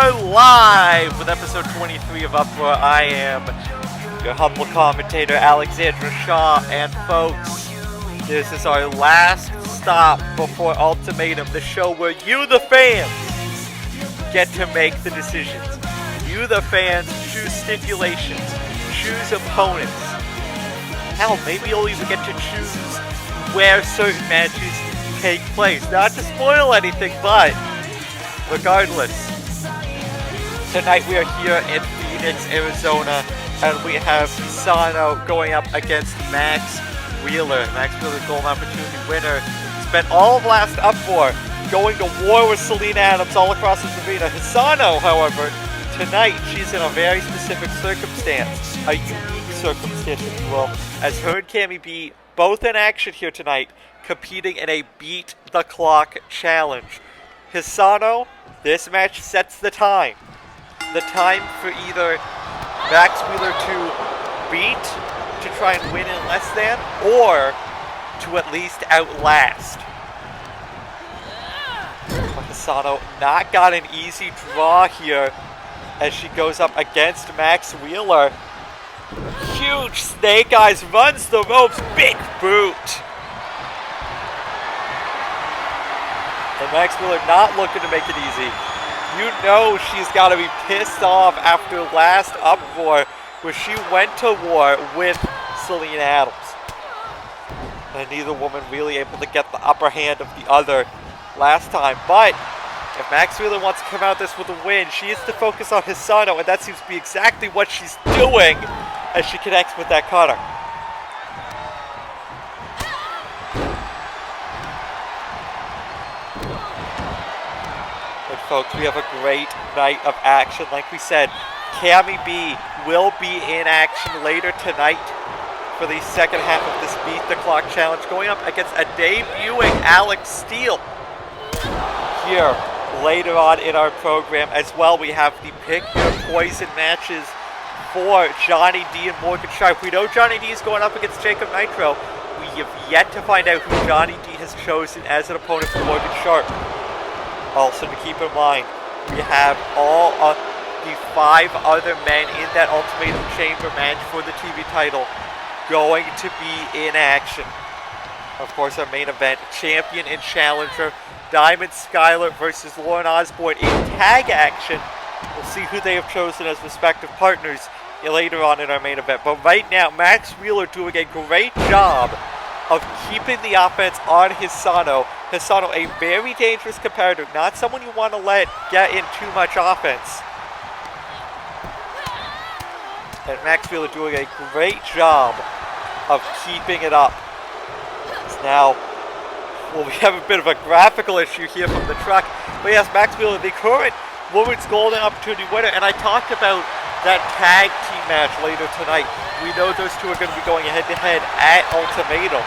are live with episode 23 of Uproar. I am your humble commentator, Alexandra Shaw, and folks, this is our last stop before Ultimatum, the show where you, the fans, get to make the decisions. You, the fans, choose stipulations, choose opponents. Hell, maybe you'll even get to choose where certain matches take place. Not to spoil anything, but regardless, tonight we are here in Phoenix, Arizona, and we have Hisano going up against Max Wheeler. Max Wheeler, Golden Opportunity winner. Spent all of last Uproar going to war with Selena Adams all across this arena. Hisano, however, tonight she's in a very specific circumstance, a unique circumstance, if you will, as her and Cammy B both in action here tonight, competing in a Beat the Clock challenge. Hisano, this match sets the time. The time for either Max Wheeler to beat, to try and win in less than, or to at least outlast. But Hisano not got an easy draw here as she goes up against Max Wheeler. Huge snake eyes, runs the ropes, big boot. And Max Wheeler not looking to make it easy. You know she's got to be pissed off after last Uproar where she went to war with Selena Adams. And neither woman really able to get the upper hand of the other last time. But if Max Wheeler wants to come out this with a win, she has to focus on Hisano, and that seems to be exactly what she's doing as she connects with that cutter. And folks, we have a great night of action. Like we said, Cammy B will be in action later tonight for the second half of this Beat the Clock challenge, going up against a debuting Alex Steele. Here, later on in our program as well, we have the Pick Your Poison matches for Johnny D and Morgan Sharp. We know Johnny D is going up against Jacob Nitro. We have yet to find out who Johnny D has chosen as an opponent for Morgan Sharp. Also to keep in mind, we have all of the 5 other men in that Ultimatum Chamber match for the TV title going to be in action. Of course, our main event, champion and challenger, Diamond Skylar versus Lauren Osborne in tag action. We'll see who they have chosen as respective partners later on in our main event. But right now, Max Wheeler doing a great job of keeping the offense on Hisano. Hisano, a very dangerous competitor, not someone you want to let get in too much offense. And Max Wheeler doing a great job of keeping it up. Now, well, we have a bit of a graphical issue here from the truck. But yes, Max Wheeler, the current Women's Golden Opportunity winner. And I talked about that tag team match later tonight. We know those two are going to be going head-to-head at Ultimatum.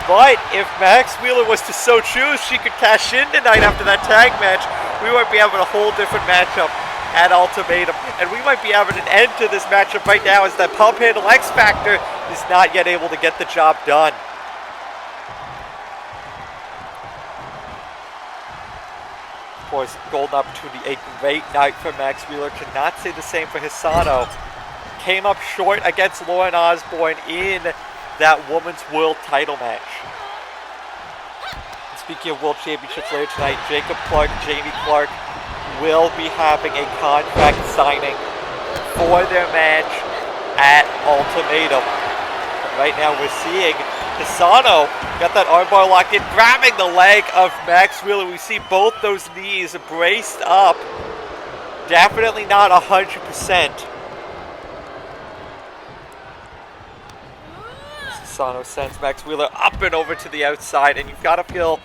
But if Max Wheeler was to so choose, she could cash in tonight after that tag match. We might be having a whole different matchup at Ultimatum. And we might be having an end to this matchup right now as that pump handle X Factor is not yet able to get the job done. Of course, Golden Opportunity, a great night for Max Wheeler. Cannot say the same for Hisano. Came up short against Lauren Osborne in that Women's World title match. And speaking of World Championships later tonight, Jacob Clark, Jamie Clark will be having a contract signing for their match at Ultimatum. And right now we're seeing Hisano got that armbar locked in, grabbing the leg of Max Wheeler. We see both those knees braced up. Definitely not 100%. Hisano sends Max Wheeler up and over to the outside, and you've got to feel,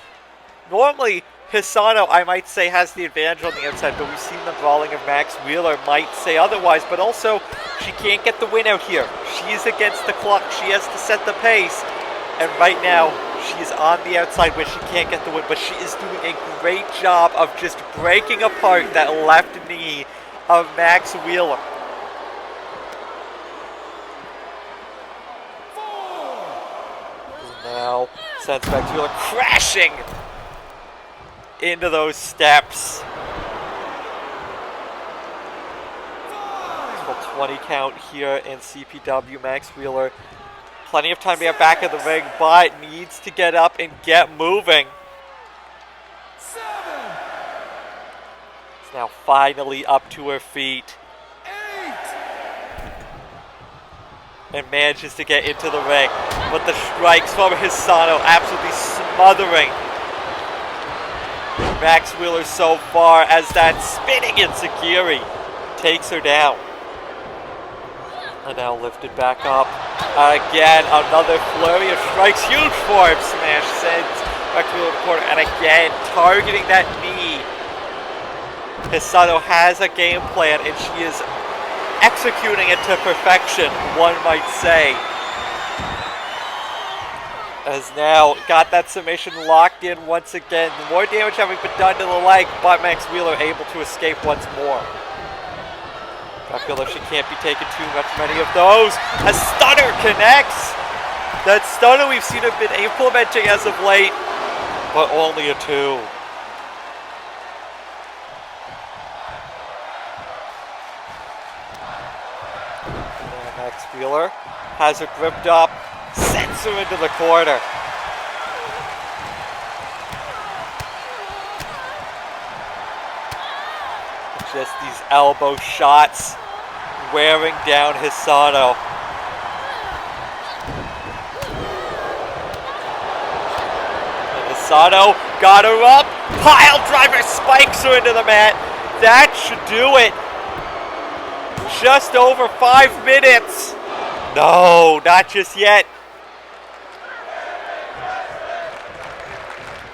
normally Hisano, I might say, has the advantage on the outside, but we've seen the brawling of Max Wheeler, might say otherwise, but also she can't get the win out here. She is against the clock. She has to set the pace. And right now, she is on the outside where she can't get the win, but she is doing a great job of just breaking apart that left knee of Max Wheeler. Now, sends Max Wheeler crashing into those steps. 20 count here in CPW. Max Wheeler, plenty of time to get back in the ring, but needs to get up and get moving. It's now finally up to her feet. And manages to get into the ring. But the strikes from Hisano absolutely smothering Max Wheeler so far as that spinning enziguri takes her down. And now lifted back up. Again, another flurry of strikes. Huge form smash sends Max Wheeler to the corner. And again, targeting that knee. Hisano has a game plan and she is executing it to perfection, one might say. Has now got that submission locked in once again. More damage having been done to the leg, but Max Wheeler able to escape once more. Max Wheeler, she can't be taking too many of those. A stunner connects. That stunner we've seen have been implementing as of late, but only a 2. Max Wheeler has her gripped up, sends her into the corner. Just these elbow shots wearing down Hisano. And Hisano got her up, pile driver spikes her into the mat. That should do it. Just over 5 minutes. No, not just yet.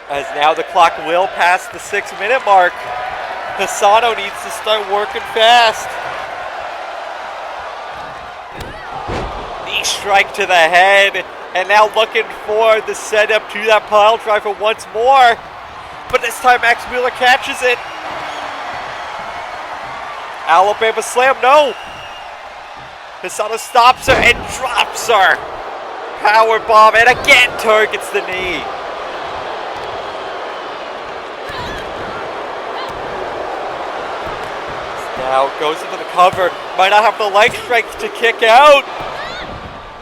As now the clock will pass the 6-minute mark. Hisano needs to start working fast. Knee strike to the head. And now looking for the setup to that pile driver once more. But this time Max Wheeler catches it. Alabama slam, no! Hisano stops her and drops her. Power bomb and again targets the knee. Now goes into the cover. Might not have the leg strength to kick out.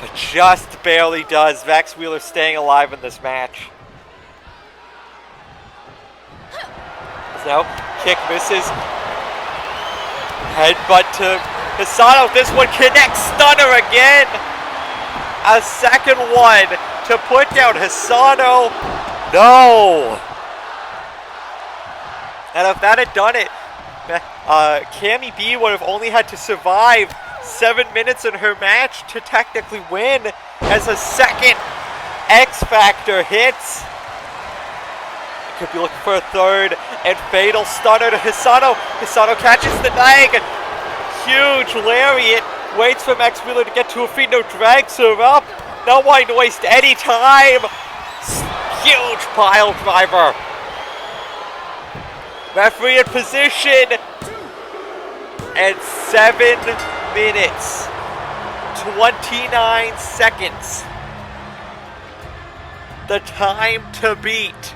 But just barely does. Max Wheeler staying alive in this match. Now kick misses. Headbutt to Hisano. This one connects. Stunner again. A second one to put down Hisano. No. And if that had done it, Cammy B would have only had to survive 7 minutes in her match to technically win as a second X Factor hits. Could be looking for a third and fatal stunner to Hisano. Hisano catches the leg. Huge lariat. Waits for Max Wheeler to get to her feet. No, drags her up. Not wanting to waste any time. Huge pile driver. Referee in position. And 7 minutes. 29 seconds. The time to beat.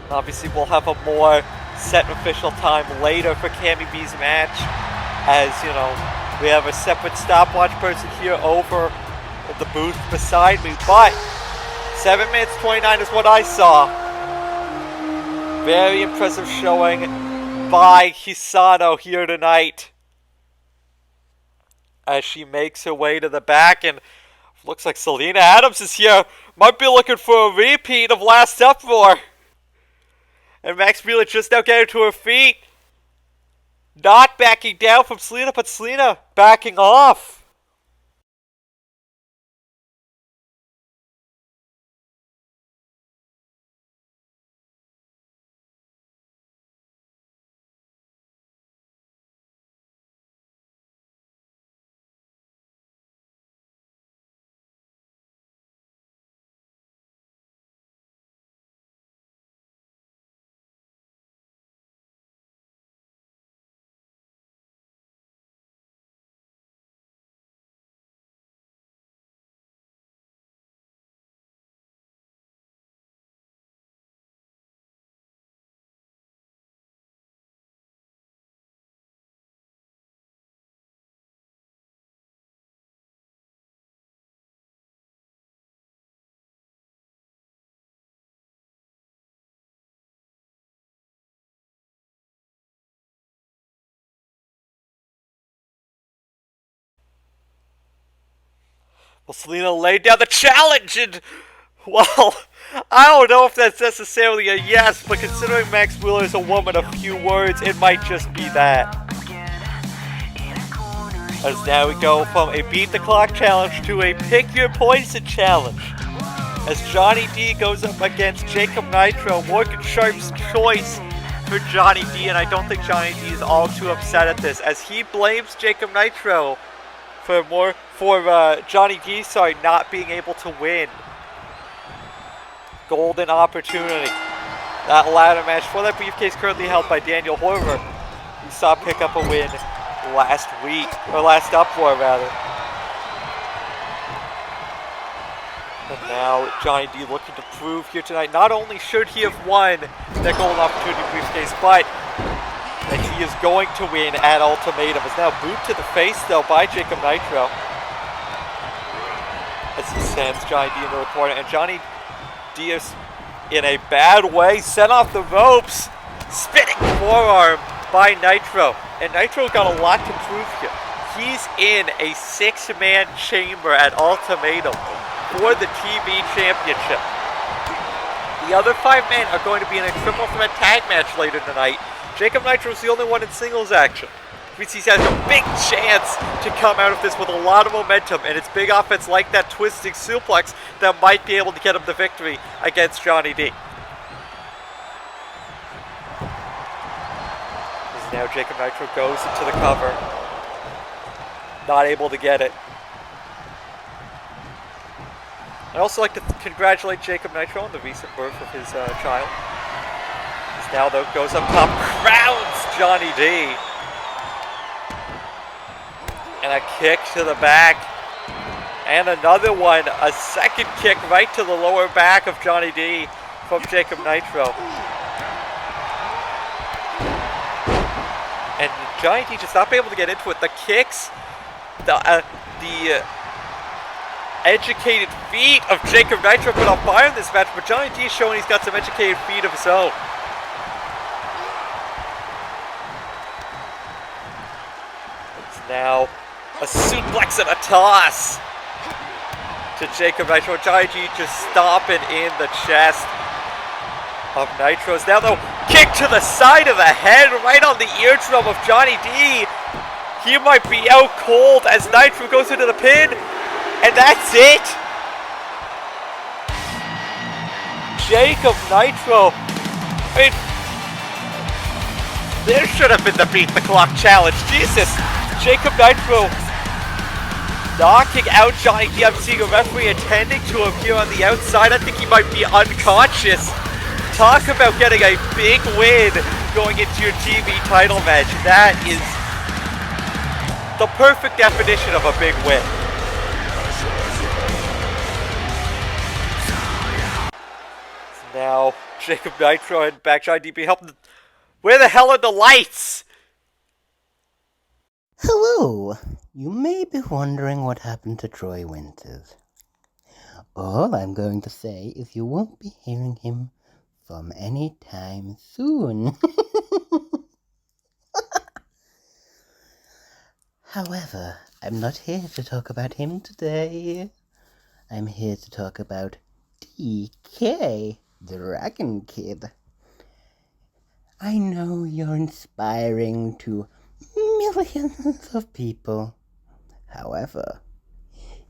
Obviously, we'll have a more set official time later for Cammy B's match. As, you know, we have a separate stopwatch person here over at the booth beside me. But 7 minutes 29 is what I saw. Very impressive showing by Hisano here tonight. As she makes her way to the back, and looks like Selena Adams is here. Might be looking for a repeat of last Uproar. And Max Wheeler just now getting to her feet. Not backing down from Selena, but Selena backing off. Well, Selena laid down the challenge, and, well, I don't know if that's necessarily a yes, but considering Max Wheeler is a woman of few words, it might just be that. As now we go from a beat the clock challenge to a pick your poison challenge. As Johnny D goes up against Jacob Nitro, Morgan Sharp's choice for Johnny D, and I don't think Johnny D is all too upset at this, as he blames Jacob Nitro for Johnny D, not being able to win. Golden opportunity. That ladder match for that briefcase currently held by Daniel Horver. We saw pick up a win last Uproar rather. And now Johnny D looking to prove here tonight. Not only should he have won that golden opportunity briefcase, but that he is going to win at Ultimatum. Is now boot to the face though by Jacob Nitro. As he sends Johnny D into the corner, and Johnny D is in a bad way, sent off the ropes. Spinning forearm by Nitro. And Nitro got a lot to prove here. He's in a 6-man chamber at Ultimatum for the TV Championship. The other 5 men are going to be in a triple threat tag match later tonight. Jacob Nitro is the only one in singles action. Which he has a big chance to come out of this with a lot of momentum, and it's big offense like that twisting suplex that might be able to get him the victory against Johnny D. As now Jacob Nitro goes into the cover. Not able to get it. I'd also like to congratulate Jacob Nitro on the recent birth of his child. As now though goes up top, crowns Johnny D. And a kick to the back. And another one. A second kick right to the lower back of Johnny D from Jacob Nitro. And Johnny D just not be able to get into it. The kicks, the educated feet of Jacob Nitro put on fire in this match, but Johnny D is showing he's got some educated feet of his own. It's now a suplex and a toss to Jacob Nitro. Johnny D just stomping in the chest of Nitro's. Now though, kick to the side of the head, right on the eardrum of Johnny D. He might be out cold as Nitro goes into the pin, and that's it. Jacob Nitro. I mean, there should have been the beat the clock challenge. Jesus. Jacob Nitro knocking out Johnny D. I'm seeing a referee attending to him here on the outside. I think he might be unconscious. Talk about getting a big win going into your TV title match. That is the perfect definition of a big win. So now Jacob Nitro and back Johnny D be helping. Where the hell are the lights? Hello! You may be wondering what happened to Troy Winters. All I'm going to say is you won't be hearing him from any time soon. However, I'm not here to talk about him today. I'm here to talk about DK, Dragon Kid. I know you're inspiring to millions of people. However,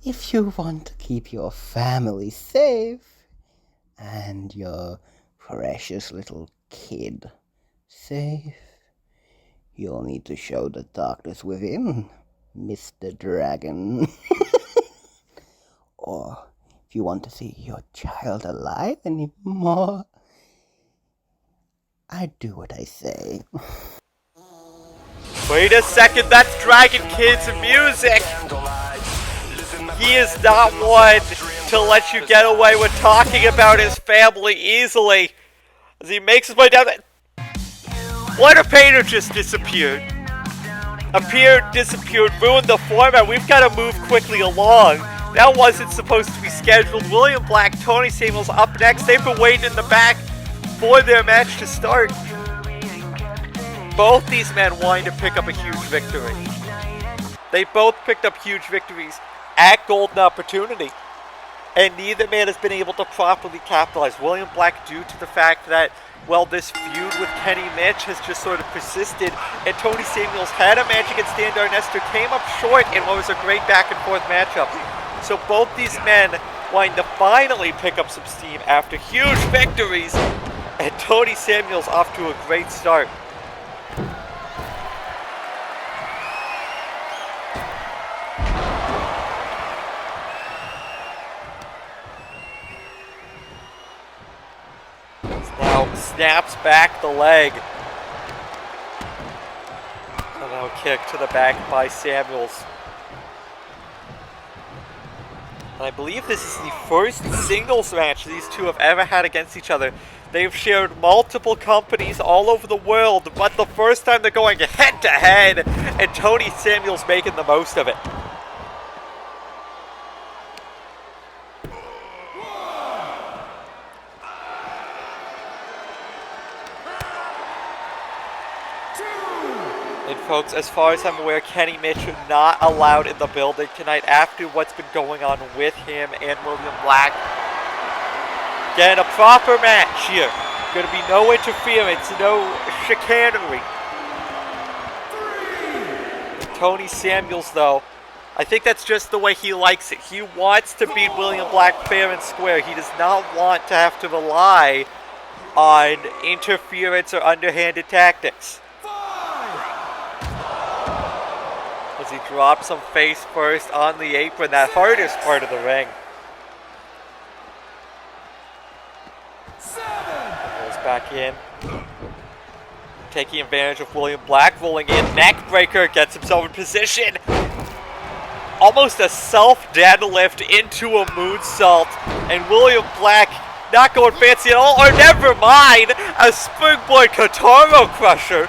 if you want to keep your family safe and your precious little kid safe, you'll need to show the darkness within, Mr. Dragon. Or if you want to see your child alive anymore, I do what I say. Wait a second, that's Dragon Kid's music! He is not one to let you get away with talking about his family easily. As he makes his way down that... Leonard Painter just disappeared. Appeared, disappeared, ruined the format. We've got to move quickly along. That wasn't supposed to be scheduled. William Black, Tony Samuels up next. They've been waiting in the back for their match to start. Both these men wanting to pick up a huge victory. They both picked up huge victories at golden opportunity. And neither man has been able to properly capitalize. William Black, due to the fact that, well, this feud with Kenny Mitch has just sort of persisted, and Tony Samuels had a match against Dan Darnester, came up short in what was a great back-and-forth matchup. So both these men wanting to finally pick up some steam after huge victories, and Tony Samuels off to a great start. Now snaps back the leg. And now kick to the back by Samuels. And I believe this is the first singles match these two have ever had against each other. They've shared multiple companies all over the world, but the first time they're going head to head, and Tony Samuels making the most of it. And folks, as far as I'm aware, Kenny Mitch not allowed in the building tonight after what's been going on with him and William Black. Again, a proper match here. Going to be no interference, no chicanery. Tony Samuels, though, I think that's just the way he likes it. He wants to beat William Black fair and square. He does not want to have to rely on interference or underhanded tactics. As he drops him face first on the apron, that hardest part of the ring. Goes back in. Taking advantage of William Black, rolling in, neckbreaker, gets himself in position. Almost a self-deadlift into a moonsault, and William Black not going fancy at all, or never mind, a springboard Kotaro crusher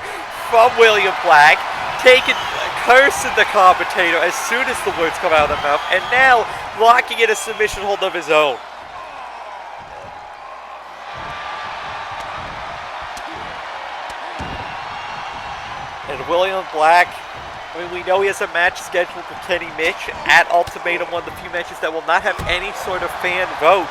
from William Black, cursing the commentator as soon as the words come out of their mouth, and now locking in a submission hold of his own. And William Black, I mean, we know he has a match scheduled with Kenny Mitch at Ultimatum, one of the few matches that will not have any sort of fan vote,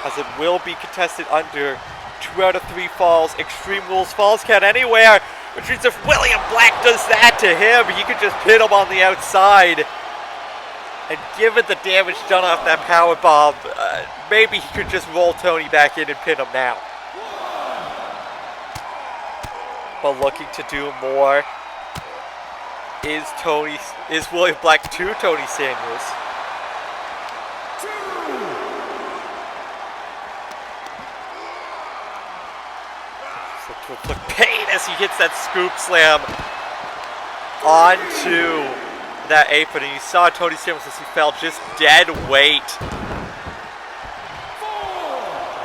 as it will be contested under 2 out of 3 falls. Extreme Rules falls count anywhere, which means if William Black does that to him, he could just pin him on the outside. And given the damage done off that powerbomb, maybe he could just roll Tony back in and pin him now. But looking to do more is William Black to Tony Samuels. Look, pain as he hits that scoop slam onto that apron, and you saw Tony Samuels as he fell just dead weight.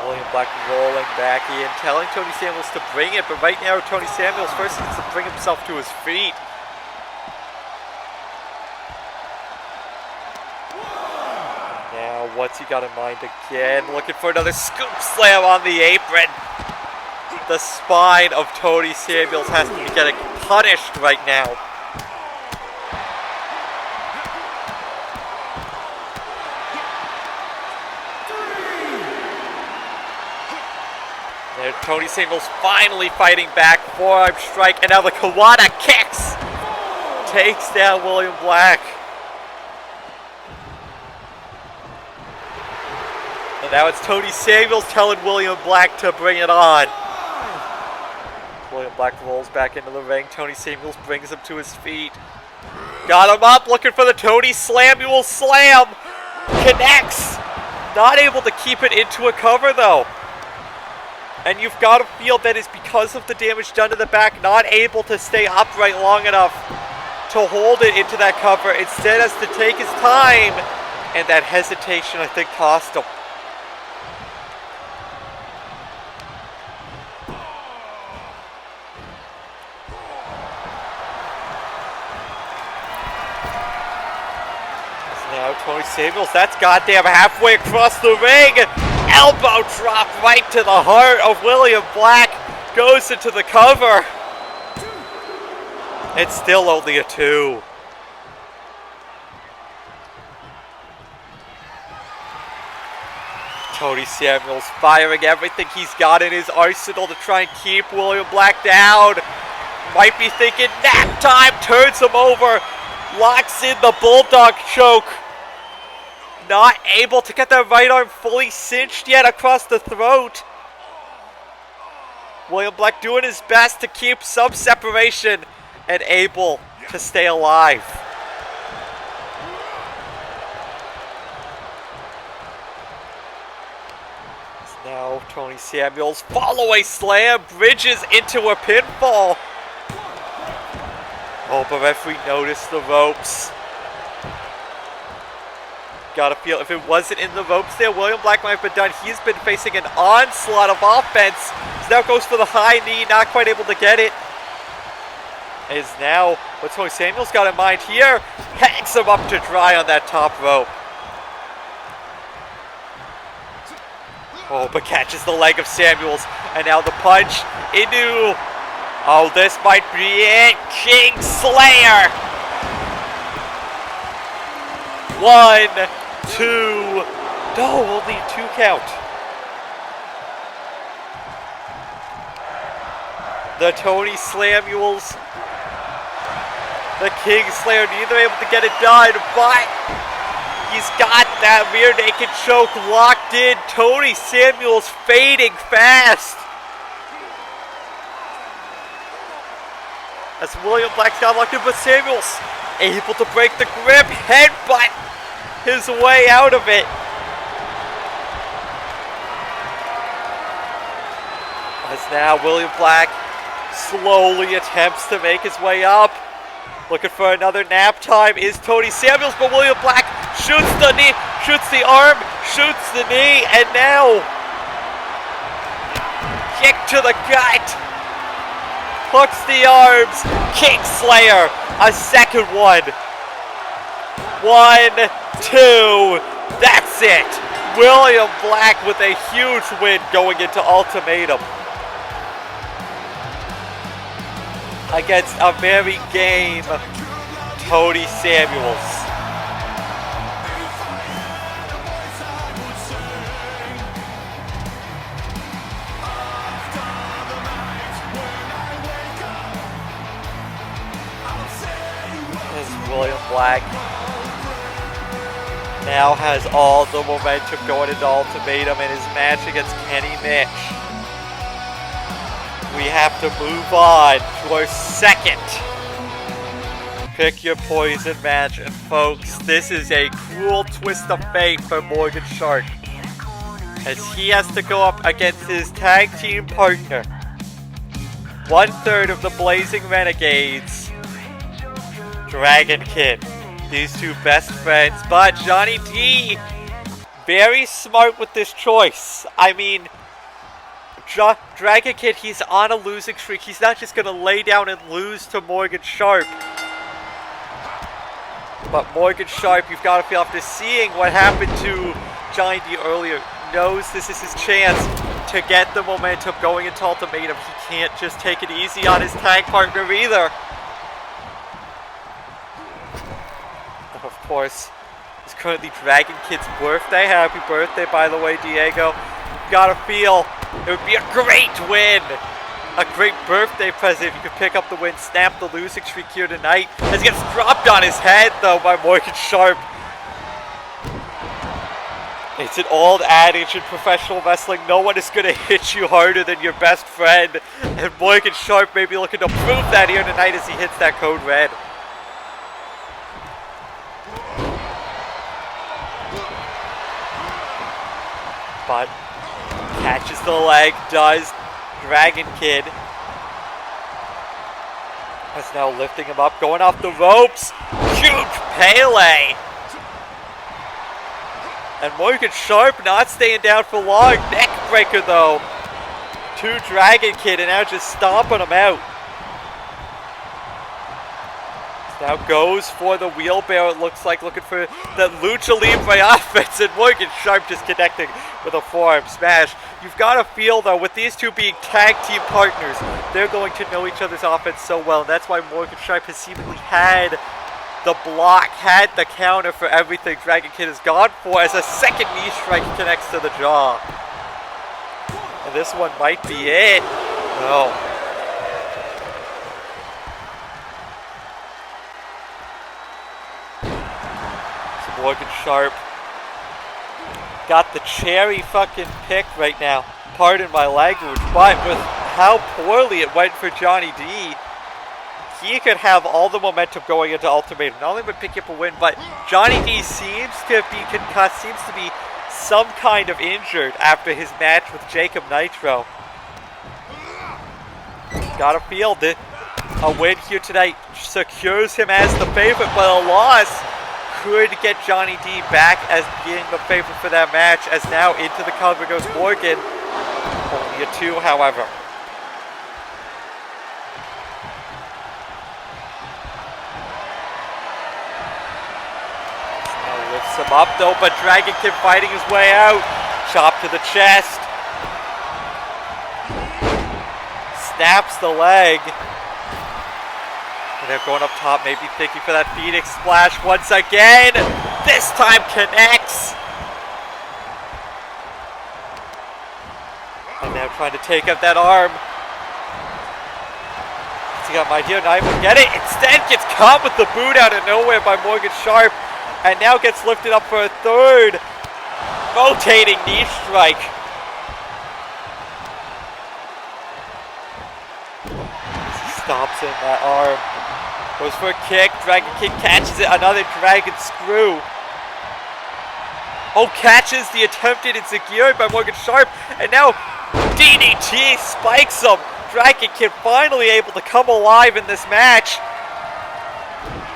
William Black rolling back in, telling Tony Samuels to bring it, but right now Tony Samuels first needs to bring himself to his feet. Now what's he got in mind again? Looking for another scoop slam on the apron. The spine of Tony Samuels has to be getting punished right now. There, Tony Samuels finally fighting back. Forearm strike, and now the Kawada kicks. Takes down William Black. And now it's Tony Samuels telling William Black to bring it on. William Black rolls back into the ring. Tony Samuels brings him to his feet. Got him up, looking for the Tony Samuels slam. Connects. Not able to keep it into a cover, though. And you've got to feel that it's because of the damage done to the back, not able to stay upright long enough to hold it into that cover. Instead has to take his time. And that hesitation, I think, cost him. Now Tony Samuels, that's goddamn halfway across the ring. Elbow drop right to the heart of William Black. Goes into the cover. It's still only a 2. Tony Samuels firing everything he's got in his arsenal to try and keep William Black down. Might be thinking nap time, turns him over, locks in the bulldog choke. Not able to get that right arm fully cinched yet across the throat. William Black doing his best to keep some separation and able to stay alive. Now Tony Samuels follow-away slam, bridges into a pinfall. Oh, but referee noticed the ropes. Gotta feel if it wasn't in the ropes there, William Black might have been done. He's been facing an onslaught of offense. So now goes for the high knee, not quite able to get it. Is now what Tony Samuels got in mind here. Hangs him up to dry on that top rope. Oh, but catches the leg of Samuels. And now the punch into... Oh, this might be it. King Slayer. 1, 2... No, only 2 count. The Tony Samuels. The King Slayer, neither able to get it done, but... He's got that rear naked choke locked in. Tony Samuels fading fast. As William Black's got locked in, but Samuels able to break the grip, headbutt his way out of it. As now William Black slowly attempts to make his way up. Looking for another nap time is Tony Samuels, but William Black shoots the knee, shoots the arm, shoots the knee, and now kick to the gut. Hooks the arms, King Slayer, a second one. 1, 2, that's it. William Black with a huge win going into Ultimatum. Against a very game Tony Samuels. As William Black now has all the momentum going into Ultimatum in his match against Kenny Mitch. We have to move on to our second Pick Your Poison match. And folks, this is a cruel twist of fate for Morgan Sharp, as he has to go up against his tag team partner, 1/3 of the Blazing Renegades, Dragon Kid. These two best friends, but Johnny D, very smart with this choice. I mean, Dragon Kid, he's on a losing streak. He's not just going to lay down and lose to Morgan Sharp. But Morgan Sharp, you've got to feel, after seeing what happened to Johnny D earlier, knows this is his chance to get the momentum going into Ultimatum. He can't just take it easy on his tag partner either. And of course, it's currently Dragon Kid's birthday. Happy birthday, by the way, Diego. Gotta feel it would be a great win, a great birthday present if you could pick up the win, snap the losing streak here tonight. As he gets dropped on his head though by Morgan Sharp. It's an old adage in professional wrestling, no one is gonna hit you harder than your best friend. And Morgan Sharp may be looking to prove that here tonight as he hits that code red. But catches the leg, does Dragon Kid. That's now lifting him up, going off the ropes. Huge Pele. And Morgan Sharp not staying down for long. Neck breaker though to Dragon Kid, and now just stomping him out. Now goes for the wheelbarrow, it looks like, looking for the Lucha Libre offense, and Morgan Sharp just connecting with a forearm smash. You've got to feel, though, with these two being tag team partners, they're going to know each other's offense so well. And that's why Morgan Sharp has seemingly had the block, had the counter for everything Dragon Kid has gone for, as a second knee strike connects to the jaw. And this one might be it. No. So Morgan Sharp got the cherry fucking pick right now. Pardon my language, but with how poorly it went for Johnny D, he could have all the momentum going into Ultimatum. Not only would pick up a win, but Johnny D seems to be concussed, seems to be some kind of injured after his match with Jacob Nitro. Gotta feel that a win here tonight secures him as the favorite, but a loss could get Johnny D back as being the favorite for that match, as now into the cover goes Morgan. Only a 2, however. Now lifts him up though, but Dragon Kid fighting his way out. Chop to the chest. Snaps the leg. And they're going up top, maybe thinking for that Phoenix splash once again. This time connects. And now trying to take up that arm. He got my here, not able to get it. Instead gets caught with the boot out of nowhere by Morgan Sharp. And now gets lifted up for a third rotating knee strike. Stops in that arm. Goes for a kick. Dragon Kid catches it. Another Dragon Screw. Oh, catches the attempted Enziguri by Morgan Sharp. And now DDT spikes him. Dragon Kid finally able to come alive in this match.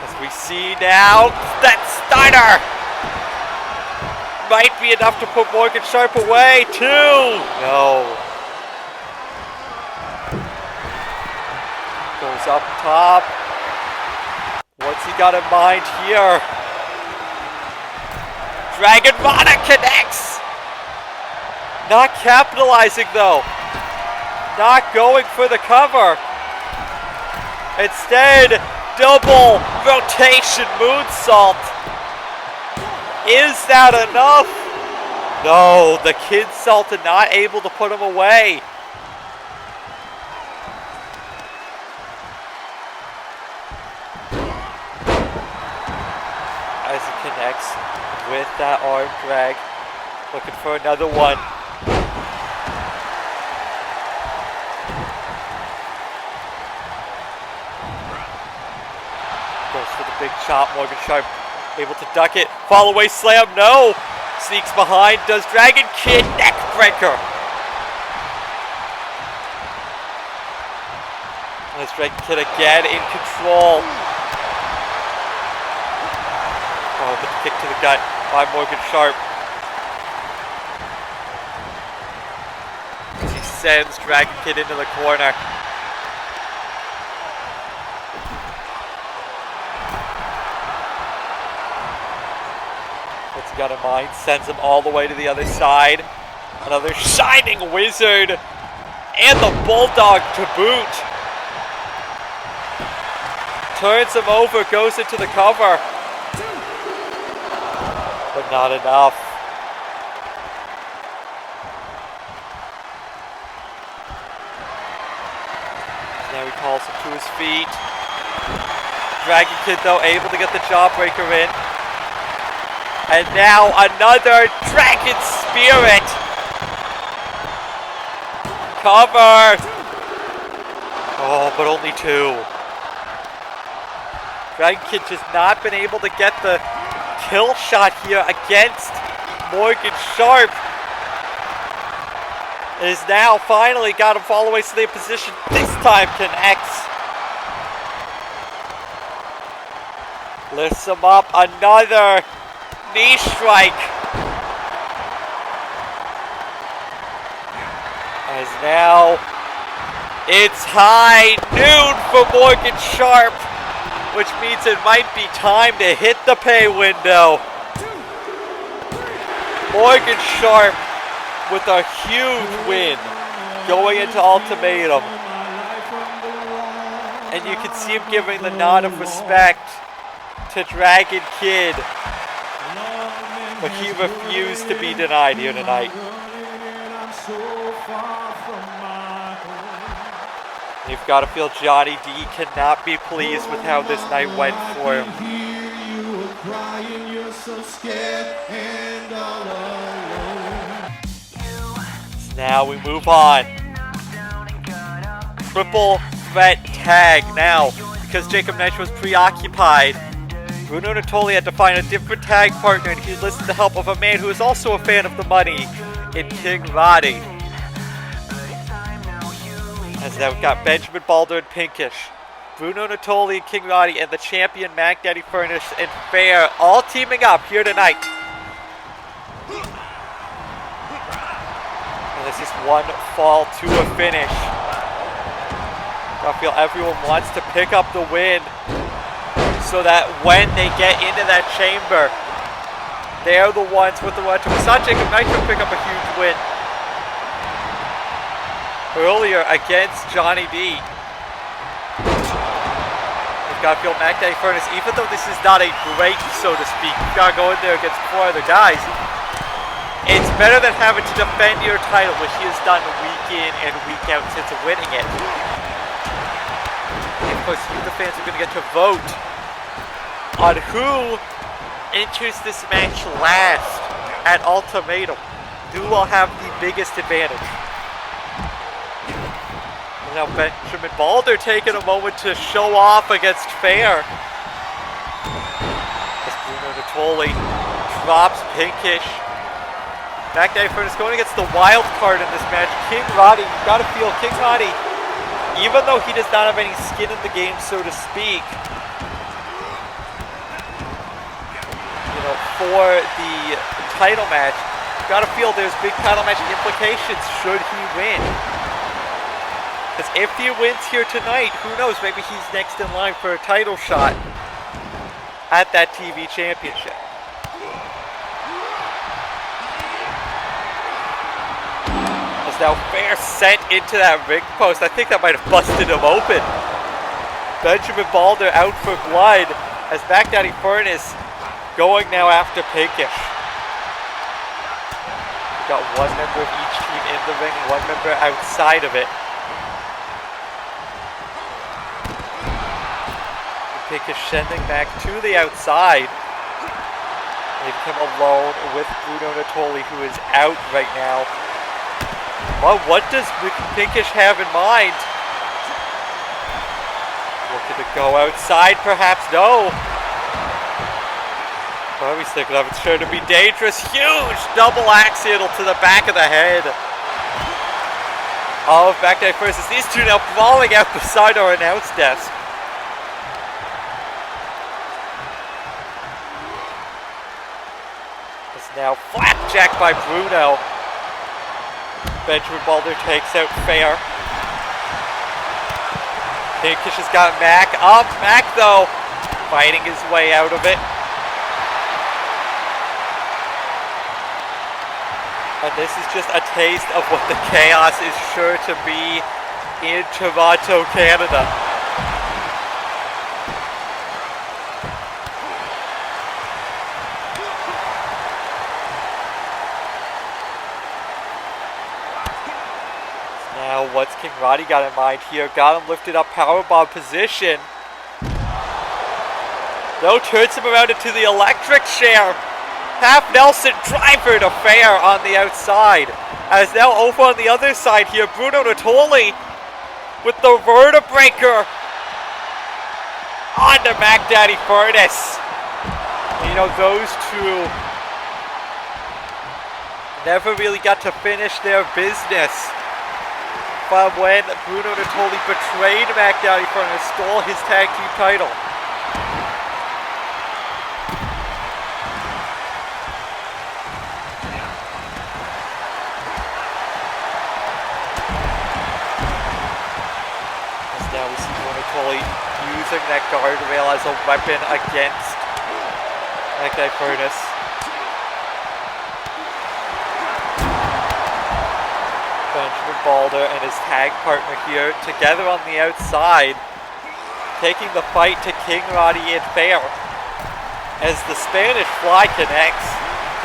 As we see now, that Steiner might be enough to put Morgan Sharp away. 2. No. Goes up top. What's he got in mind here? Dragon Rana connects! Not capitalizing though. Not going for the cover. Instead, double rotation moonsault. Is that enough? No, the Kid Sultan not able to put him away. As he connects with that arm drag. Looking for another one. Goes for the big chop. Morgan Sharp able to duck it. Fall away slam. No. Sneaks behind. Does Dragon Kid. Neck breaker. As Dragon Kid again in control. Oh, but the kick to the gut by Morgan Sharp. As he sends Dragon Kid into the corner. What's he got in mind? Sends him all the way to the other side. Another Shining Wizard. And the Bulldog to boot. Turns him over, goes into the cover. But not enough. Now he calls him to his feet. Dragon Kid though able to get the jawbreaker in. And now another Dragon Spirit. Cover. Oh, but only 2. Dragon Kid just not been able to get the kill shot here against Morgan Sharp. It is now finally got him fall away to the position. This time connects. Lifts him up. Another knee strike. As now it's high noon for Morgan Sharp, which means it might be time to hit the pay window. Morgan Sharp with a huge win going into Ultimatum. And you can see him giving the nod of respect to Dragon Kid. But he refused to be denied here tonight. You've got to feel Johnny D cannot be pleased with how this night went for him. So now we move on. Triple threat tag now. Because Jacob Nitro was preoccupied, Bruno Natoli had to find a different tag partner, and he enlisted the help of a man who is also a fan of the money in King Roddy. As now we've got Benjamin Balder and Pinkish, Bruno Natoli and King Roddy, and the champion Mac Daddy Furnace and Fair all teaming up here tonight. And this is one fall to a finish. I feel everyone wants to pick up the win, so that when they get into that chamber, they're the ones with the run to. We saw Jacob Nitro pick up a huge win earlier against Johnny D. We've got to feel Mac Daddy Furnace, even though this is not a great, so to speak, you've got to go in there against 4 other guys. It's better than having to defend your title, which he has done week in and week out since winning it. And of course, you, the fans, are going to get to vote on who enters this match last at Ultimatum. Who will have the biggest advantage? And now Benjamin Balder taking a moment to show off against Fair. As Bruno Natoli drops Pinkish. Mac Daddy Furnace going against the wild card in this match, King Roddy. You've got to feel King Roddy, even though he does not have any skin in the game, so to speak, for the title match, you've got to feel there's big title match implications should he win. Because if he wins here tonight, who knows, maybe he's next in line for a title shot at that TV championship. As now Fair sent into that ring post. I think that might have busted him open. Benjamin Balder out for blood as Mac Daddy Furnace going now after Pinkish. We've got one member of each team in the ring, one member outside of it. Pinkish sending back to the outside. Leaving him alone with Bruno Natoli, who is out right now. Well, what does Pinkish have in mind? Looking to go outside, perhaps? No. Well, he's thinking of it's sure to be dangerous. Huge double axe handle to the back of the head of Mac Daddy Furnace. These two now brawling out beside our announce desk. It's now flapjack by Bruno. Benjamin Balder takes out Fair. Pinkish has got Mac up. Mac, though, fighting his way out of it. And this is just a taste of what the chaos is sure to be in Toronto, Canada. Now, what's King Roddy got in mind here? Got him lifted up, powerbomb position. No, turns him around into the electric chair. Half Nelson driver to Fair on the outside. As now over on the other side here, Bruno Natoli with the vertebraker onto Mac Daddy Furnace. You know, those two never really got to finish their business. But when Bruno Natoli betrayed Mac Daddy Furnace, stole his tag team title. Now we see Natoli using that guardrail as a weapon against Mac Daddy Furnace. Benjamin Balder and his tag partner here together on the outside. taking the fight to King Roddy and Fair. As the Spanish Fly connects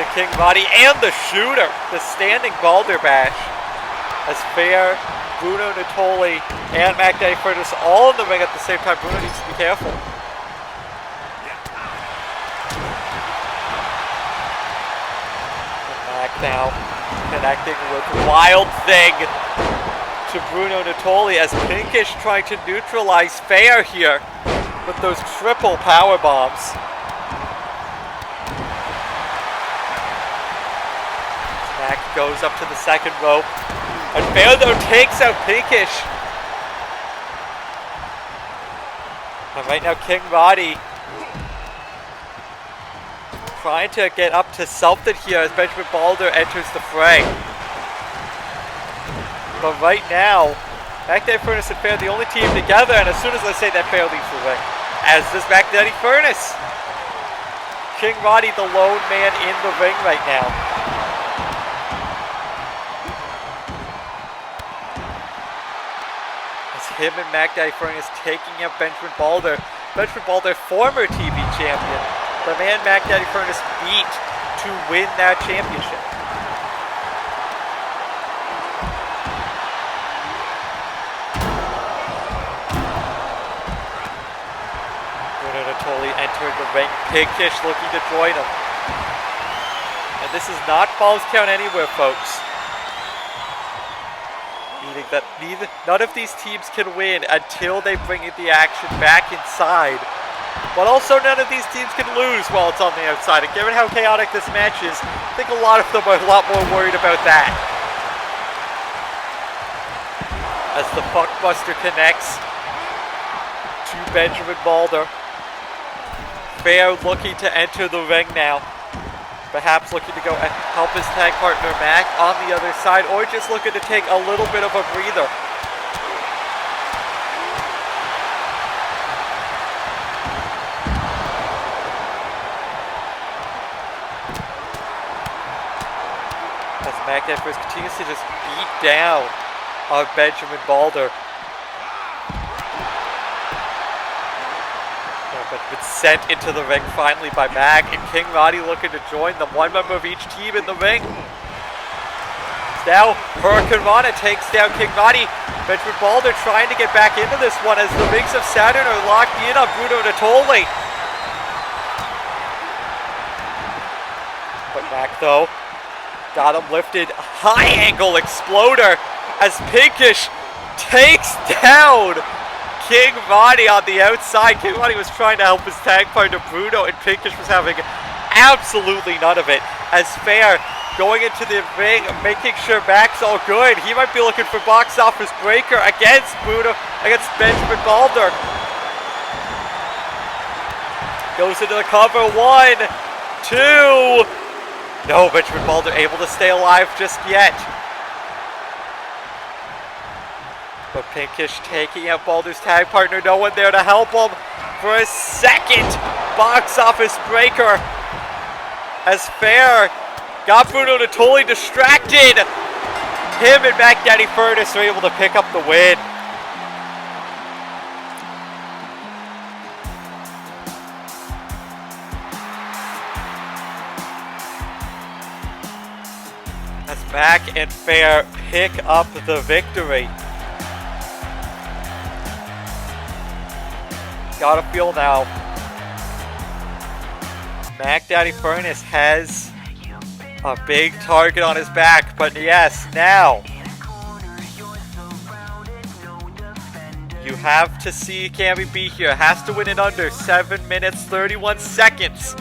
to King Roddy and the shooter, the standing Balder Bash. As Fair, Bruno Natoli, and Mac Daddy Furnace all in the ring at the same time. Bruno needs to be careful. Mac now connecting with Wild Thing to Bruno Natoli as Pinkish trying to neutralize Fair here with those triple power bombs. Mac goes up to the second rope. And Fair though takes out Pinkish. And right now King Roddy trying to get up to something here as Benjamin Balder enters the fray. But right now, Mac Daddy Furnace and Fair the only team together, and as soon as I say that, Fair leaves the ring. As does Mac Daddy Furnace. King Roddy the lone man in the ring right now. Him and Mac Daddy Furnace taking out Benjamin Balder. Benjamin Balder, former TV champion. The man Mac Daddy Furnace beat to win that championship. Bruno Natoli entered the ring. Pinkish looking to join him. And this is not Falls Count Anywhere, folks. Meaning that none of these teams can win until they bring the action back inside. But also none of these teams can lose while it's on the outside. And given how chaotic this match is, I think a lot of them are a lot more worried about that. As the Buckbuster connects to Benjamin Balder. Fair looking to enter the ring now. Perhaps looking to go and help his tag partner Mac on the other side, or just looking to take a little bit of a breather. As Mac Daddy Furnace continues to just beat down on Benjamin Balder. But sent into the ring finally by Mac, and King Roddy looking to join them. One member of each team in the ring. Now Hurricane Rana takes down King Roddy. Benjamin Balder trying to get back into this one as the Rings of Saturn are locked in on Bruno Natoli. But Mac though got him lifted. High angle exploder as Pinkish takes down King Roddy on the outside. King Roddy was trying to help his tag partner Bruno, and Pinkish was having absolutely none of it. As Fair going into the ring, making sure Mac's all good. He might be looking for box office breaker against Benjamin Balder. Goes into the cover. 1, 2. No, Benjamin Balder able to stay alive just yet. But Pinkish taking out Balder's tag partner. No one there to help him for a second box office breaker. As Fair got Bruno Natoli distracted. Him and Mac Daddy Furnace are able to pick up the win. As Mac and Fair pick up the victory. Gotta feel now, Mac Daddy Furnace has a big target on his back, but yes, now you have to see Cammy B here. Has to win in under 7 minutes, 31 seconds.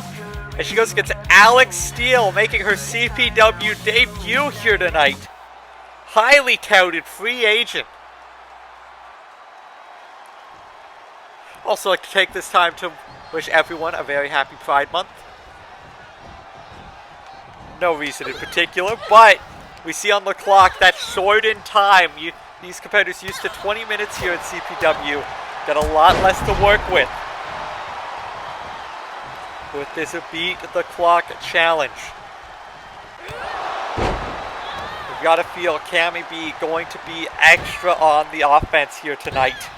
And she goes against Alex Steele, making her CPW debut here tonight. Highly touted free agent. Also like to take this time to wish everyone a very happy Pride Month. No reason in particular, but we see on the clock that shortened time. These competitors used to 20 minutes here at CPW. Got a lot less to work with this beat the clock challenge. We've got to feel Cammy B going to be extra on the offense here tonight.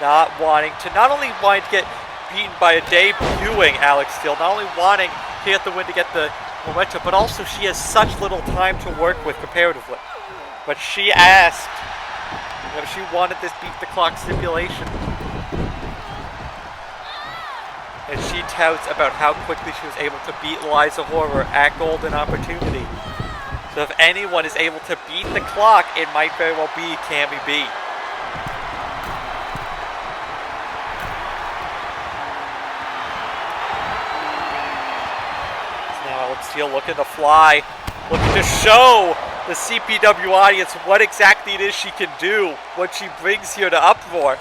not only wanting to get beaten by a debuting Alex Steele, not only wanting to get the win to get the momentum, but also she has such little time to work with comparatively. But she asked, she wanted this beat the clock stipulation. And she touts about how quickly she was able to beat Liza Horror at Golden Opportunity. So if anyone is able to beat the clock, it might very well be Cammy B. So now Alex Steele looking to fly, looking to show the CPW audience what exactly it is she can do, what she brings here to Uproar.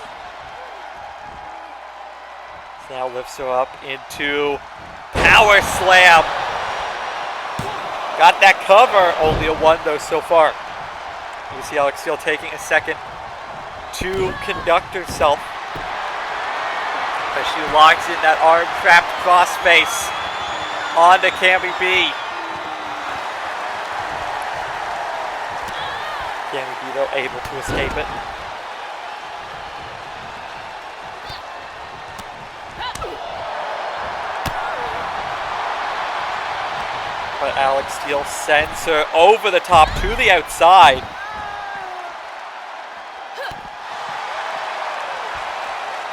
Now lifts her up into Power Slam. Got that cover, only a 1 though so far. You see Alex Steele taking a second to conduct herself as she locks in that arm-trapped crossface onto Cammy B. Cammy B though able to escape it. But Alex Steele sends her over the top to the outside.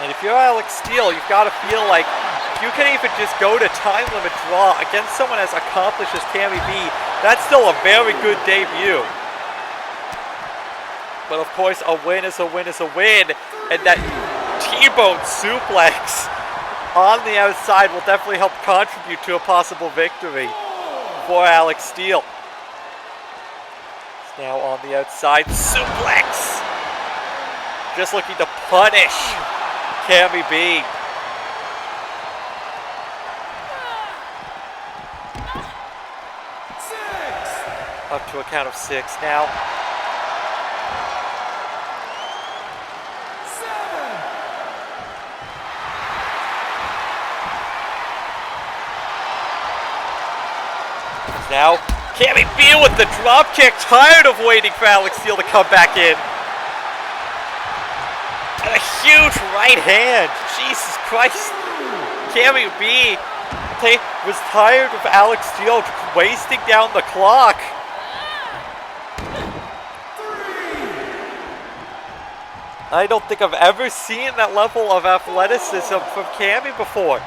And if you're Alex Steele, you've got to feel like you can even just go to time limit draw against someone as accomplished as Cammy B. That's still a very good debut. But of course, a win is a win is a win. And that T-bone suplex on the outside will definitely help contribute to a possible victory for Alex Steele. It's now on the outside, suplex! Just looking to punish Cammy B. Up to a count of 6 now. 7. Now, Cammy B with the drop kick, tired of waiting for Alex Steele to come back in. And a huge right hand. Jesus Christ. Cammy B was tired of Alex Steele wasting down the clock. 3. I don't think I've ever seen that level of athleticism from Cammy before.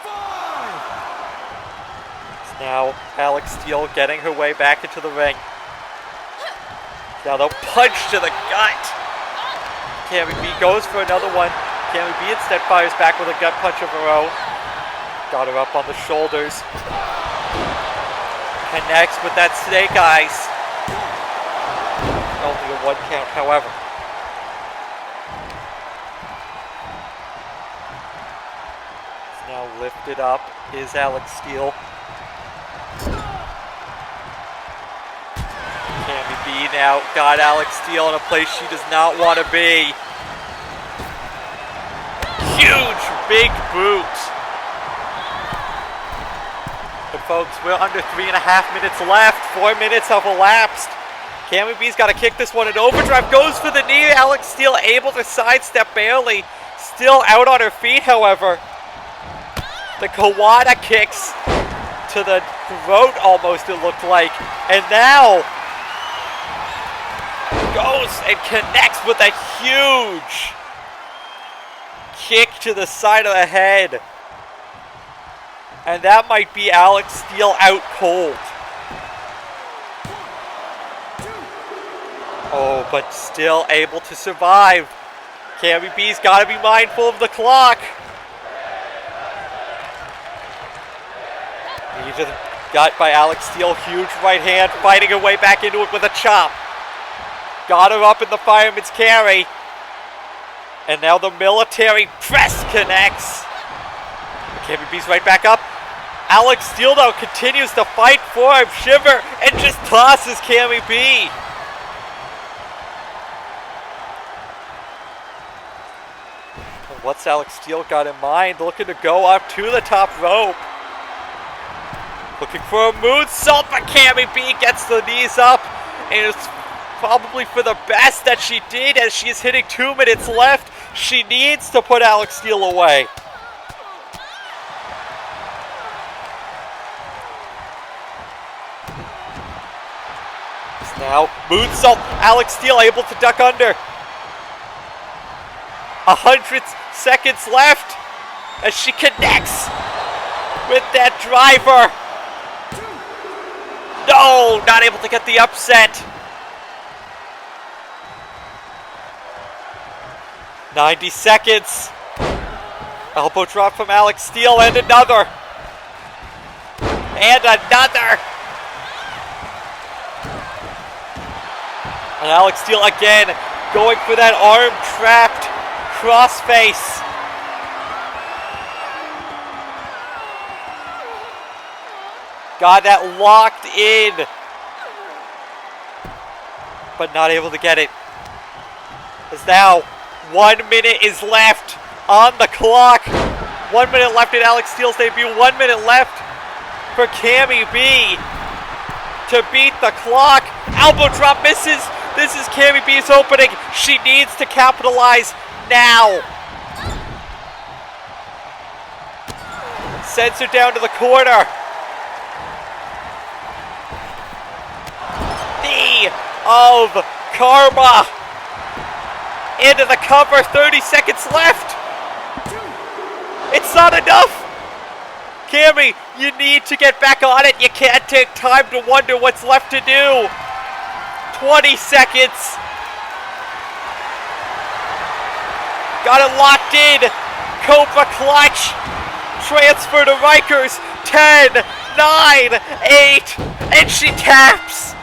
5. Now Alex Steele getting her way back into the ring. Now the punch to the gut. Cammy B goes for another one. Cammy B instead fires back with a gut punch of her own. Got her up on the shoulders. Connects with that snake eyes. Only a 1 count, however. It's now lifted up is Alex Steele. Cammy B now got Alex Steele in a place she does not want to be. Huge, big boot. But folks, we're under 3.5 minutes left. 4 minutes have elapsed. Cammy B's got to kick this one in overdrive. Goes for the knee. Alex Steele able to sidestep barely. Still out on her feet, however. The Kawada kicks to the throat almost, it looked like. And now goes and connects with a huge kick to the side of the head. And that might be Alex Steele out cold. Oh, but still able to survive. Cammy B's got to be mindful of the clock. He just got by Alex Steele. Huge right hand, fighting her way back into it with a chop. Got her up in the fireman's carry. And now the military press connects. Cammy B's right back up. Alex Steele though continues to fight for him. Shiver and just tosses Cammy B. What's Alex Steele got in mind? Looking to go up to the top rope. Looking for a moonsault, but Cammy B gets the knees up and is Probably for the best that she did, as she is hitting 2 minutes left. She needs to put Alex Steele away. Now, moonsault. Alex Steele able to duck under. 100 seconds left as she connects with that driver. No, not able to get the upset. 90 seconds. Elbow drop from Alex Steele and another. And another. And Alex Steele again going for that arm trapped crossface. Got that locked in. But not able to get it. As now 1 minute is left on the clock. 1 minute left in Alex Steele's debut. 1 minute left for Cammy B to beat the clock. Elbow drop misses. This is Cammy B's opening. She needs to capitalize now. Sends her down to the corner. Knee of Karma. Into the cover, 30 seconds left. It's not enough. Cammy, you need to get back on it. You can't take time to wonder what's left to do. 20 seconds. Got it locked in. Cobra clutch. Transfer to Rikers. 10, 9, 8. And she taps.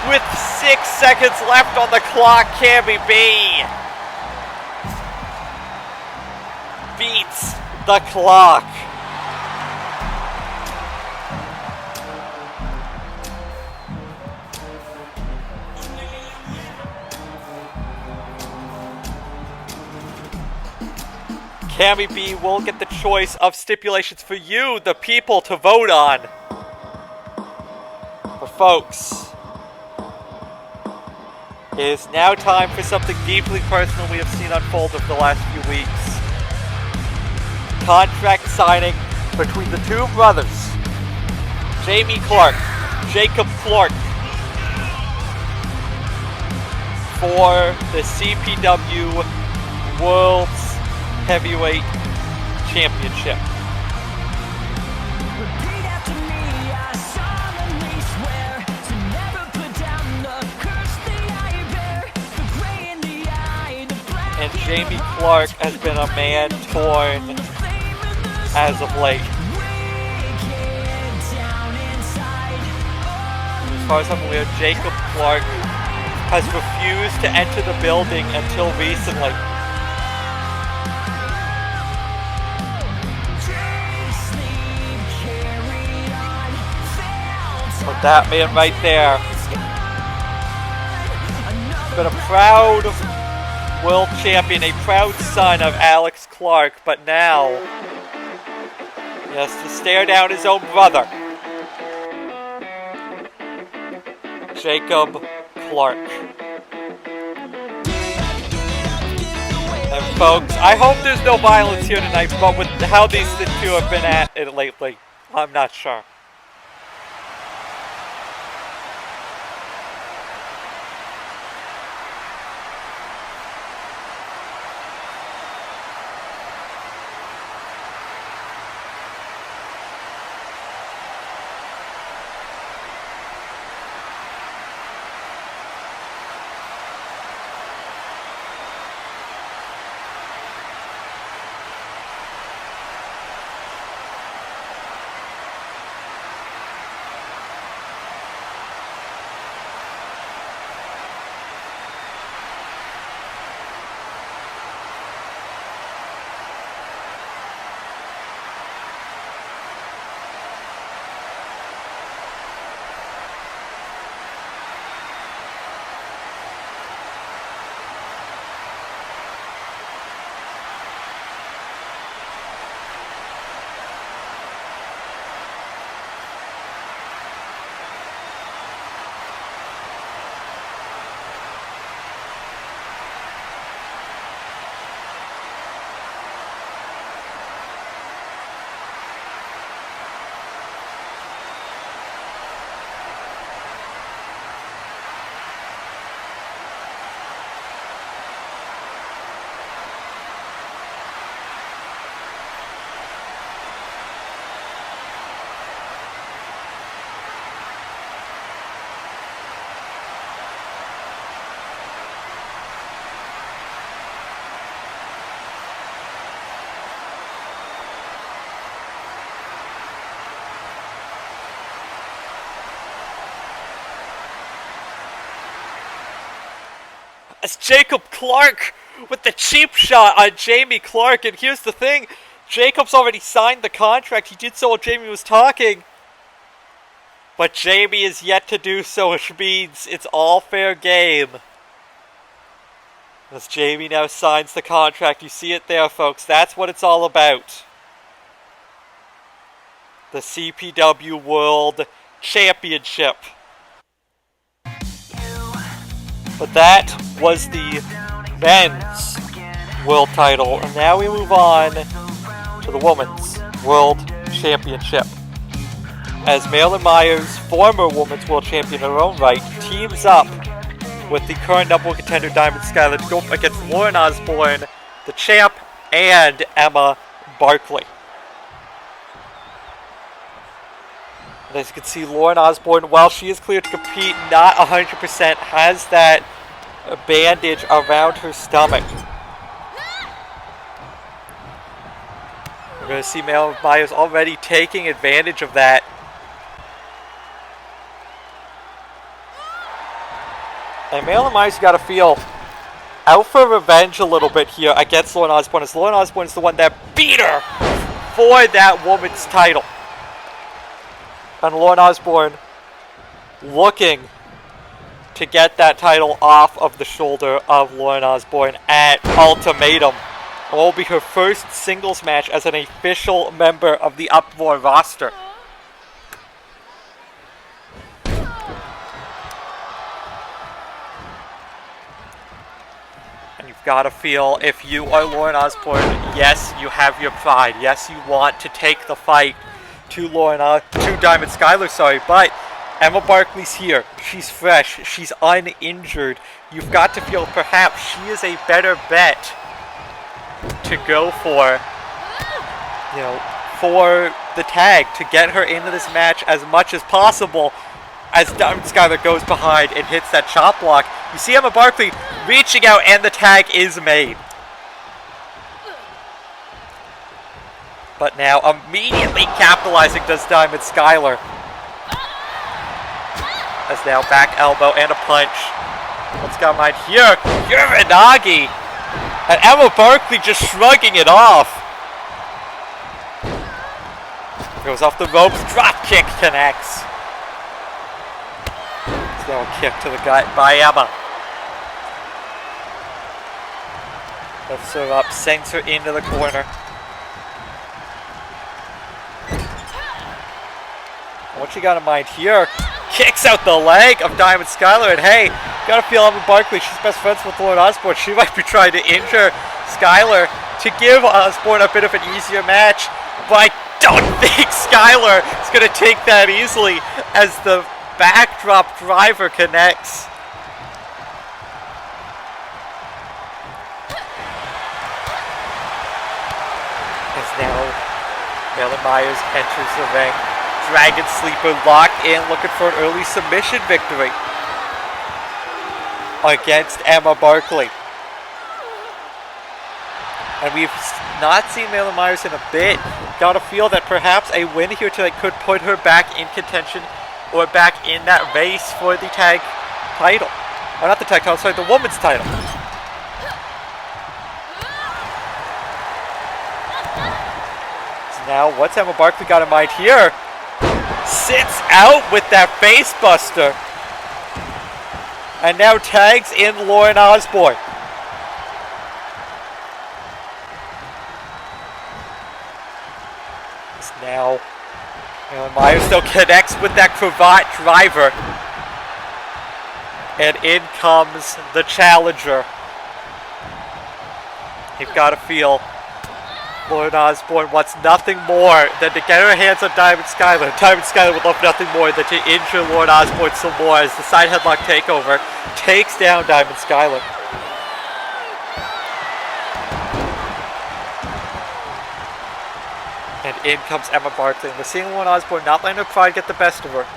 With 6 seconds left on the clock, Cammy B beats the clock. Cammy B will get the choice of stipulations for you, the people, to vote on. But folks, it is now time for something deeply personal we have seen unfold over the last few weeks. Contract signing between the two brothers, Jamie Clark, Jacob Clark, for the CPW World's Heavyweight Championship. And Jamie Clark has been a man torn as of late. As far as I'm aware, Jacob Clark has refused to enter the building until recently. But that man right there has been a proud world champion, a proud son of Alex Clark, but now he has to stare down his own brother, Jacob Clark. And folks, I hope there's no violence here tonight, but with how these two have been at it lately, I'm not sure. As Jacob Clark with the cheap shot on Jamie Clark. And here's the thing. Jacob's already signed the contract. He did so while Jamie was talking. But Jamie is yet to do so, which means it's all fair game. As Jamie now signs the contract. You see it there, folks. That's what it's all about. The CPW World Championship. But that was the men's world title. And now we move on to the women's world championship. As Marilyn Myers, former women's world champion in her own right, teams up with the current number one contender Diamond Skylar to go up against Lauren Osborne, the champ, and Emma Barkley. And as you can see, Lauren Osborne, while she is cleared to compete, not 100%, has that bandage around her stomach. We're going to see Marilyn Myers already taking advantage of that. And Marilyn Myers, you got to feel out for revenge a little bit here against Lauren Osborne, as Lauren Osborne is the one that beat her for that woman's title. And Lauren Osborne looking to get that title off of the shoulder of Lauren Osborne at Ultimatum. It will be her first singles match as an official member of the Uproar roster. And you've got to feel, if you are Lauren Osborne, yes, you have your pride. Yes, you want to take the fight to Diamond Skylar, but Emma Barkley's here. She's fresh. She's uninjured. You've got to feel perhaps she is a better bet to go for, for the tag, to get her into this match as much as possible, as Diamond Skylar goes behind and hits that chop block. You see Emma Barkley reaching out, and the tag is made. But now immediately capitalizing does Diamond Skylar. As now back elbow and a punch. What's got mine here? Uranagi! And Emma Barkley just shrugging it off. Goes off the ropes, drop kick connects. There's now a kick to the gut by Emma. Lifts her up, sends her into the corner. What you got in mind here? Kicks out the leg of Diamond Skylar, and hey, gotta feel Emma Barkley, she's best friends with Lauren Osborne. She might be trying to injure Skylar to give Osborne a bit of an easier match, but I don't think Skylar is gonna take that easily as the backdrop driver connects. As now Marilyn Myers enters the ring. Dragon Sleeper locked in, looking for an early submission victory against Emma Barkley. And we've not seen Marilyn Myers in a bit. Got a feel that perhaps a win here tonight could put her back in contention, or back in that race for the tag title. Or not the tag title, sorry, the women's title. So now, what's Emma Barkley got in mind here? Sits out with that face buster. And now tags in Lauren Osborne. Now Myers still connects with that cravat driver. And in comes the challenger. You've got to feel Lauren Osborne wants nothing more than to get her hands on Diamond Skylar. Diamond Skylar would love nothing more than to injure Lauren Osborne some more as the side headlock takeover takes down Diamond Skylar. And in comes Emma Barkley. And we're seeing Lauren Osborne not letting her pride get the best of her.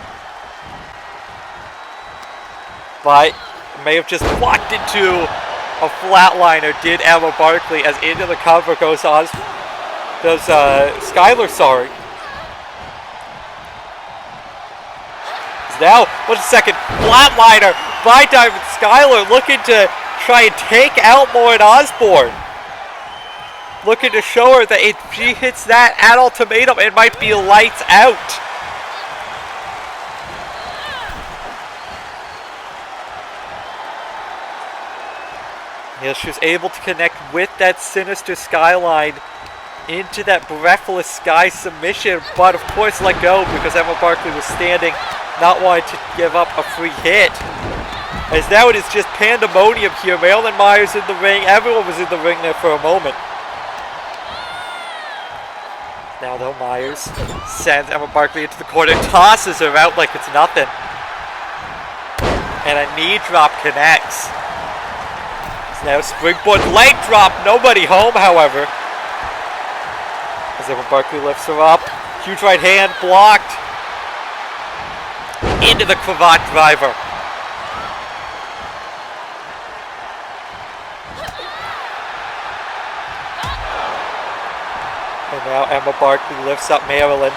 But may have just walked into a flatliner, did Emma Barkley, as into the cover goes Skylar, sorry. Now, 1 second, flatliner by Diamond Skylar, looking to try and take out Lauren Osborne. Looking to show her that if she hits that at Ultimatum, it might be lights out. Yeah, she was able to connect with that Sinister Skyline into that Breathless Sky submission, but of course let go because Emma Barkley was standing, not wanting to give up a free hit. As now it is just pandemonium here. Marilyn Myers in the ring. Everyone was in the ring there for a moment. Now though, Myers sends Emma Barkley into the corner, tosses her out like it's nothing. And a knee drop connects. It's now springboard leg drop. Nobody home, however. As Emma Barkley lifts her up. Huge right hand blocked. Into the cravat driver. And now Emma Barkley lifts up Marilyn.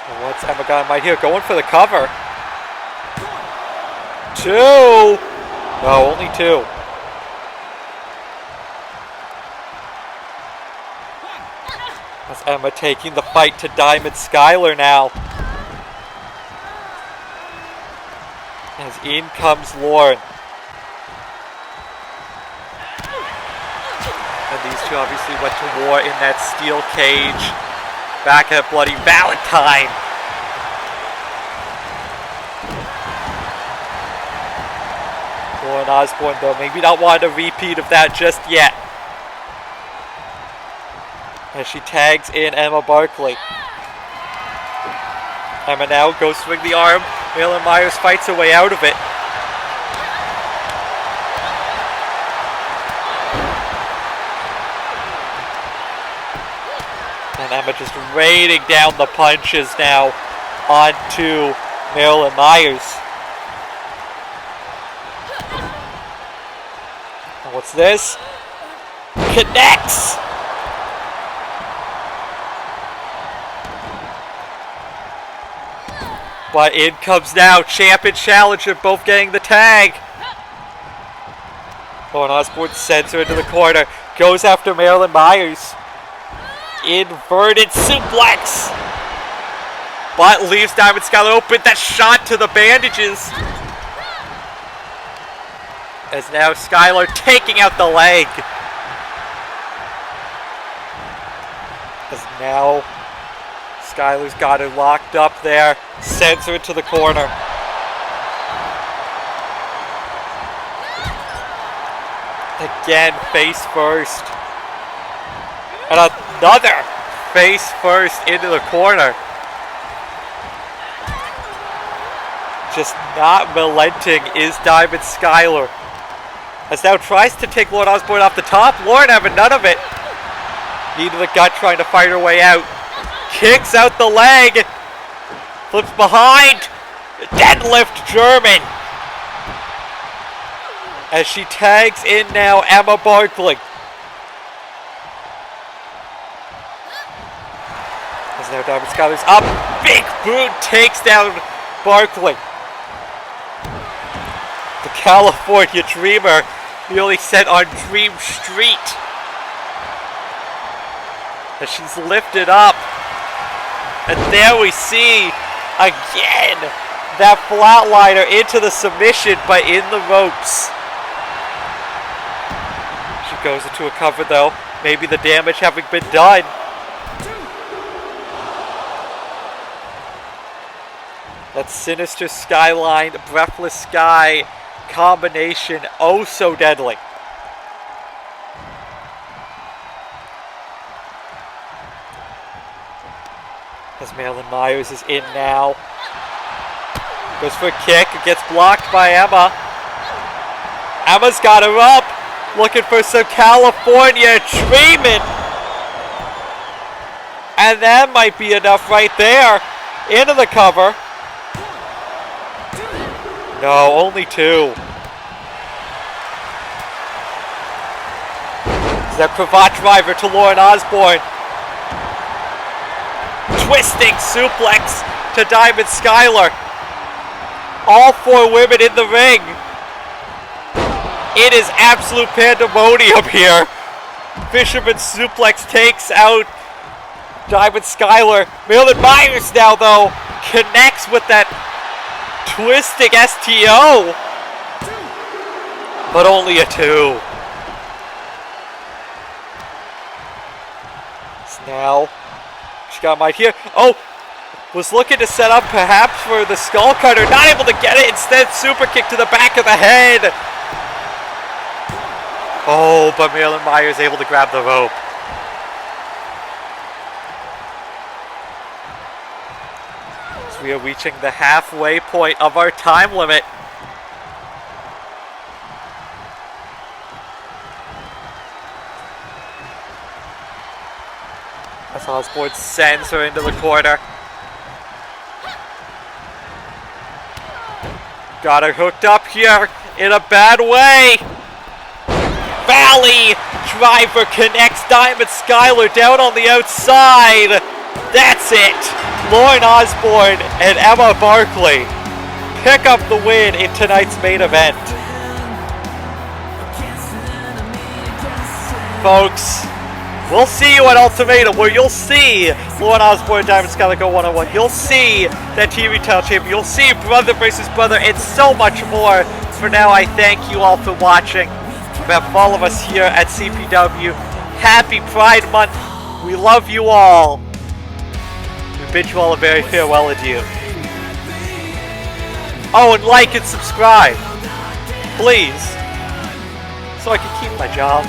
And what's Emma got in mind here? Going for the cover. 2! No, only 2. That's Emma taking the fight to Diamond Skylar now. As in comes Lauren. And these two obviously went to war in that steel cage back at Bloody Valentine. Lauren Osborne, though, maybe not want a repeat of that just yet. As she tags in Emma Barkley. Emma now goes to swing the arm. Marilyn Myers fights her way out of it. And Emma just raining down the punches now onto Marilyn Myers. And what's this? Connects! But in comes now Champ and Challenger both getting the tag. Lauren Osborne sends her into the corner. Goes after Marilyn Myers. Inverted suplex. But leaves Diamond Skylar open. That shot to the bandages. As now Skylar taking out the leg. As now Skylar's got her locked up there. Sends her into the corner. Again, face first. And another face first into the corner. Just not relenting is Diamond Skylar. As now tries to take Lauren Osborne off the top. Lauren having none of it. Knee to the gut, trying to fight her way out. Kicks out the leg. Flips behind. Deadlift German. As she tags in now Emma Barkley. As now Diamond Skylar's up. Big boot takes down Barkley. The California Dreamer nearly set on Dream Street. As she's lifted up. And there we see again that flatliner into the submission, but in the ropes. She goes into a cover though. Maybe the damage having been done. That Sinister Skyline, Breathless Sky combination, oh so deadly. As Marilyn Myers is in now. Goes for a kick, it gets blocked by Emma. Emma's got her up, looking for some California Dreamin'. And that might be enough right there. Into the cover. No, only 2. That cravat driver to Lauren Osborne. Twisting suplex to Diamond Skylar. all 4 women in the ring. It is absolute pandemonium here. Fisherman suplex takes out Diamond Skylar. Marilyn Myers now, though, connects with that twisting STO. But only a 2. Now, she got might here. Oh, was looking to set up perhaps for the skull cutter. Not able to get it. Instead, super kick to the back of the head. Oh, but Marilyn Myers able to grab the rope. So we are reaching the halfway point of our time limit. As Osborne sends her into the corner. Got her hooked up here in a bad way. Valley driver connects Diamond Skylar down on the outside. That's it. Lauren Osborne and Emma Barkley pick up the win in tonight's main event. Folks, we'll see you at Ultimatum, where you'll see Lauren Osborne and Diamond Skylar go one-on-one. You'll see that TV title champion. You'll see brother versus brother and so much more. For now, I thank you all for watching. On behalf of all of us here at CPW, happy Pride Month. We love you all. We bid you all a very farewell adieu. Oh, and like and subscribe, please, so I can keep my job.